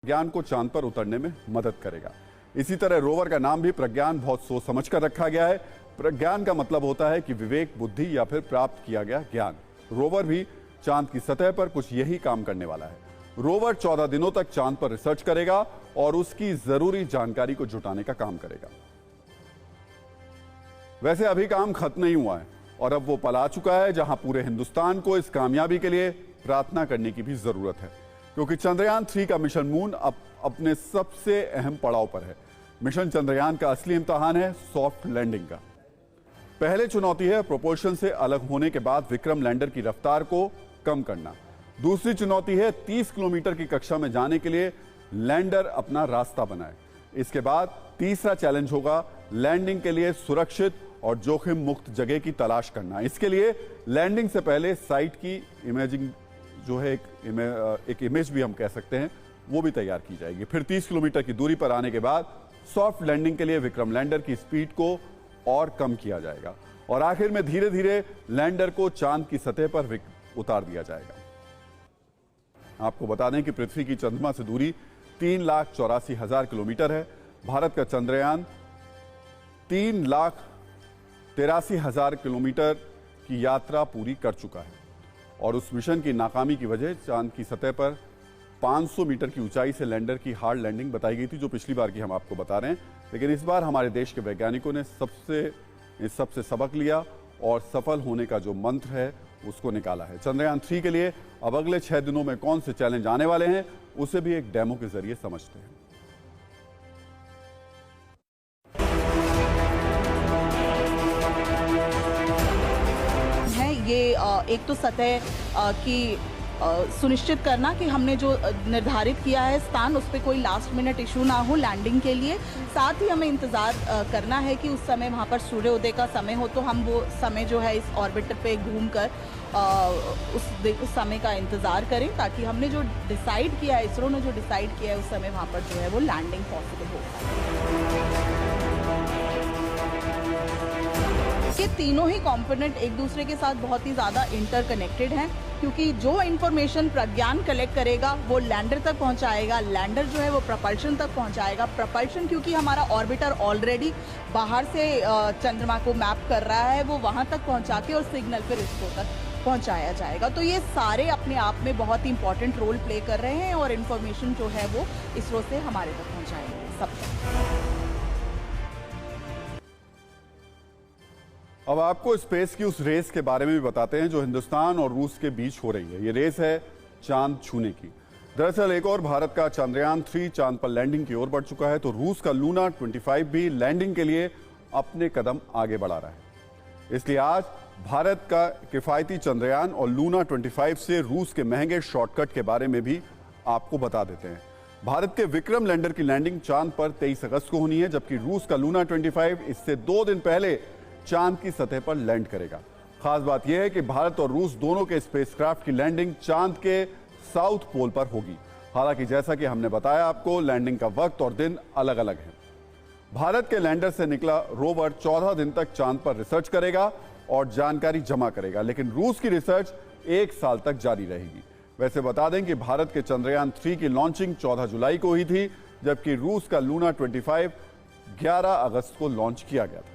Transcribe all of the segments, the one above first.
प्रज्ञान को चांद पर उतरने में मदद करेगा। इसी तरह रोवर का नाम भी प्रज्ञान बहुत सोच समझ कर रखा गया है। प्रज्ञान का मतलब होता है कि विवेक, बुद्धि या फिर प्राप्त किया गया ज्ञान। रोवर भी चांद की सतह पर कुछ यही काम करने वाला है। रोवर 14 दिनों तक चांद पर रिसर्च करेगा और उसकी जरूरी जानकारी को जुटाने का काम करेगा। वैसे अभी काम खत्म नहीं हुआ है और अब वो पल आ चुका है जहां पूरे हिंदुस्तान को इस कामयाबी के लिए प्रार्थना करने की भी जरूरत है, क्योंकि चंद्रयान 3 का मिशन मून अब अपने सबसे अहम पड़ाव पर है। मिशन चंद्रयान का असली इम्तिहान है सॉफ्ट लैंडिंग का। पहले चुनौती है प्रोपल्शन से अलग होने के बाद विक्रम लैंडर की रफ्तार को कम करना। दूसरी चुनौती है 30 किलोमीटर की कक्षा में जाने के लिए लैंडर अपना रास्ता बनाए। इसके बाद तीसरा चैलेंज होगा लैंडिंग के लिए सुरक्षित और जोखिम मुक्त जगह की तलाश करना। इसके लिए लैंडिंग से पहले साइट की इमेजिंग जो है एक इमेज भी हम कह सकते हैं, वो भी तैयार की जाएगी। फिर 30 किलोमीटर की दूरी पर आने के बाद सॉफ्ट लैंडिंग के लिए विक्रम लैंडर की स्पीड को और कम किया जाएगा और आखिर में धीरे धीरे लैंडर को चांद की सतह पर उतार दिया जाएगा। आपको बता दें कि पृथ्वी की चंद्रमा से दूरी 3,84,000 किलोमीटर है। भारत का चंद्रयान 3,83,000 किलोमीटर की यात्रा पूरी कर चुका है और उस मिशन की नाकामी की वजह चांद की सतह पर 500 मीटर की ऊंचाई से लैंडर की हार्ड लैंडिंग बताई गई थी, जो पिछली बार की हम आपको बता रहे हैं। लेकिन इस बार हमारे देश के वैज्ञानिकों ने सबसे सबक लिया और सफल होने का जो मंत्र है उसको निकाला है। चंद्रयान 3 के लिए अब अगले 6 दिनों में कौन से चैलेंज आने वाले हैं उसे भी एक डेमो के जरिए समझते हैं। ये एक तो सतह की सुनिश्चित करना कि हमने जो निर्धारित किया है स्थान, उस पर कोई लास्ट मिनट इशू ना हो लैंडिंग के लिए। साथ ही हमें इंतज़ार करना है कि उस समय वहाँ पर सूर्योदय का समय हो तो हम वो समय जो है इस ऑर्बिटर पे घूमकर उस समय का इंतज़ार करें, ताकि हमने जो डिसाइड किया है, इसरो ने जो डिसाइड किया है, उस समय वहाँ पर जो है वो लैंडिंग पॉसिबल हो। ये तीनों ही कंपोनेंट एक दूसरे के साथ बहुत ही ज़्यादा इंटरकनेक्टेड हैं, क्योंकि जो इन्फॉर्मेशन प्रज्ञान कलेक्ट करेगा वो लैंडर तक पहुंचाएगा, लैंडर जो है वो प्रपल्शन तक पहुंचाएगा, प्रपल्शन क्योंकि हमारा ऑर्बिटर ऑलरेडी बाहर से चंद्रमा को मैप कर रहा है, वो वहां तक पहुंचा के और सिग्नल फिर इसरो तक पहुंचाया जाएगा। तो ये सारे अपने आप में बहुत ही इंपॉर्टेंट रोल प्ले कर रहे हैं और इन्फॉर्मेशन जो है वो इसरो से हमारे तक पहुँचाएंगे सब तक। अब आपको स्पेस की उस रेस के बारे में भी बताते हैं जो हिंदुस्तान और रूस के बीच हो रही है। ये रेस है चांद छूने की। दरअसल एक और भारत का चंद्रयान 3 चांद पर लैंडिंग की ओर बढ़ चुका है, तो रूस का लूना 25 भी लैंडिंग के लिए अपने कदम आगे बढ़ा रहा है। इसलिए आज भारत का किफायती चंद्रयान और लूना 25 से रूस के महंगे शॉर्टकट के बारे में भी आपको बता देते हैं। भारत के विक्रम लैंडर की लैंडिंग चांद पर 23 अगस्त को होनी है, जबकि रूस का लूना 25 इससे 2 दिन पहले चांद की सतह पर लैंड करेगा। खास बात यह है कि भारत और रूस दोनों के स्पेसक्राफ्ट की लैंडिंग चांद के साउथ पोल पर होगी। हालांकि जैसा कि हमने बताया आपको, लैंडिंग का वक्त और दिन अलग अलग है। भारत के लैंडर से निकला रोवर 14 दिन तक चांद पर रिसर्च करेगा और जानकारी जमा करेगा, लेकिन रूस की रिसर्च 1 साल तक जारी रहेगी। वैसे बता दें कि भारत के चंद्रयान 3 की लॉन्चिंग 14 जुलाई को हुई थी, जबकि रूस का लूना 25 11 अगस्त को लॉन्च किया गया था।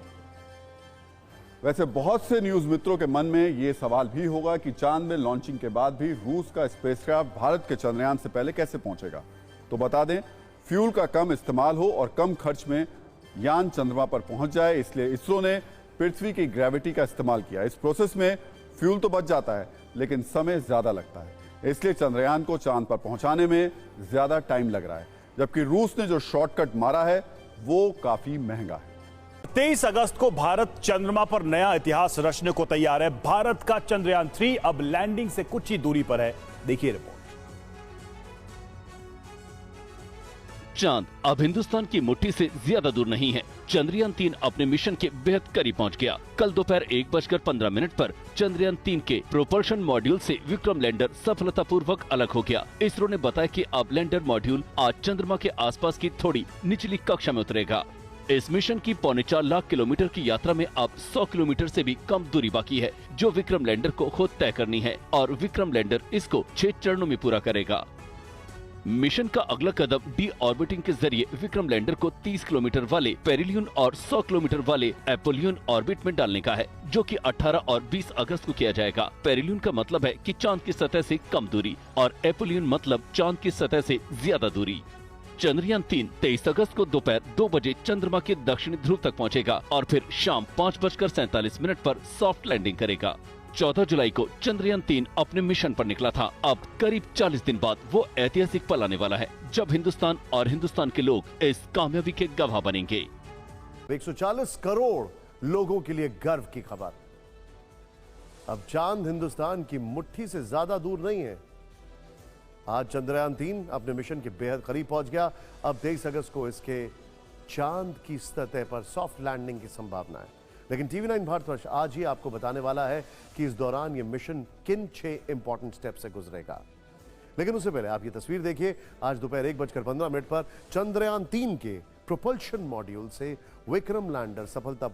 वैसे बहुत से न्यूज मित्रों के मन में ये सवाल भी होगा कि चांद में लॉन्चिंग के बाद भी रूस का स्पेसक्राफ्ट भारत के चंद्रयान से पहले कैसे पहुंचेगा। तो बता दें, फ्यूल का कम इस्तेमाल हो और कम खर्च में यान चंद्रमा पर पहुंच जाए, इसलिए इसरो ने पृथ्वी की ग्रेविटी का इस्तेमाल किया। इस प्रोसेस में फ्यूल तो बच जाता है, लेकिन समय ज्यादा लगता है, इसलिए चंद्रयान को चांद पर पहुंचाने में ज्यादा टाइम लग रहा है। जबकि रूस ने जो शॉर्टकट मारा है वो काफी महंगा है। 23 अगस्त को भारत चंद्रमा पर नया इतिहास रचने को तैयार है। भारत का चंद्रयान 3 अब लैंडिंग से कुछ ही दूरी पर है। देखिए रिपोर्ट। चांद अब हिंदुस्तान की मुट्ठी से ज्यादा दूर नहीं है। चंद्रयान 3 अपने मिशन के बेहद करीब पहुंच गया। कल दोपहर 1:15 पर चंद्रयान 3 के प्रोपल्शन मॉड्यूल से विक्रम लैंडर सफलतापूर्वक अलग हो गया। इसरो ने बताया कि अब लैंडर मॉड्यूल आज चंद्रमा के आसपास की थोड़ी निचली कक्षा में उतरेगा। इस मिशन की 4.25 लाख किलोमीटर की यात्रा में अब 100 किलोमीटर से भी कम दूरी बाकी है, जो विक्रम लैंडर को खुद तय करनी है और विक्रम लैंडर इसको 6 चरणों में पूरा करेगा। मिशन का अगला कदम डी ऑर्बिटिंग के जरिए विक्रम लैंडर को 30 किलोमीटर वाले पेरिलियन और 100 किलोमीटर वाले एपोलियन ऑर्बिट में डालने का है, जो कि 18 और 20 अगस्त को किया जाएगा। पेरिलियन का मतलब है कि चांद की सतह से कम दूरी और एपोलियन मतलब चांद की सतह से ज्यादा दूरी। चंद्रयान 3 23 अगस्त को दोपहर 2 बजे चंद्रमा के दक्षिणी ध्रुव तक पहुंचेगा और फिर शाम 5:47 पर सॉफ्ट लैंडिंग करेगा। 14 जुलाई को चंद्रयान 3 अपने मिशन पर निकला था। अब करीब 40 दिन बाद वो ऐतिहासिक पल आने वाला है जब हिंदुस्तान और हिंदुस्तान के लोग इस कामयाबी के गवाह बनेंगे। 140 करोड़ लोगों के लिए गर्व की खबर। अब चांद हिंदुस्तान की मुट्ठी से ज्यादा दूर नहीं है। आज चंद्रयान 3 अपने मिशन के बेहद करीब पहुंच गया। अब 23 अगस्त को इसके चांद की सतह पर सॉफ्ट लैंडिंग की संभावना है। लेकिन TV9 भारतवर्ष आज ही आपको बताने वाला है कि इस दौरान यह मिशन किन 6 इंपॉर्टेंट स्टेप से गुजरेगा। लेकिन उससे पहले आप ये तस्वीर देखिए। आज दोपहर 1:15 पर चंद्रयान 3 के प्रोपल्शन मॉड्यूल से विक्रम लैंडर सफलता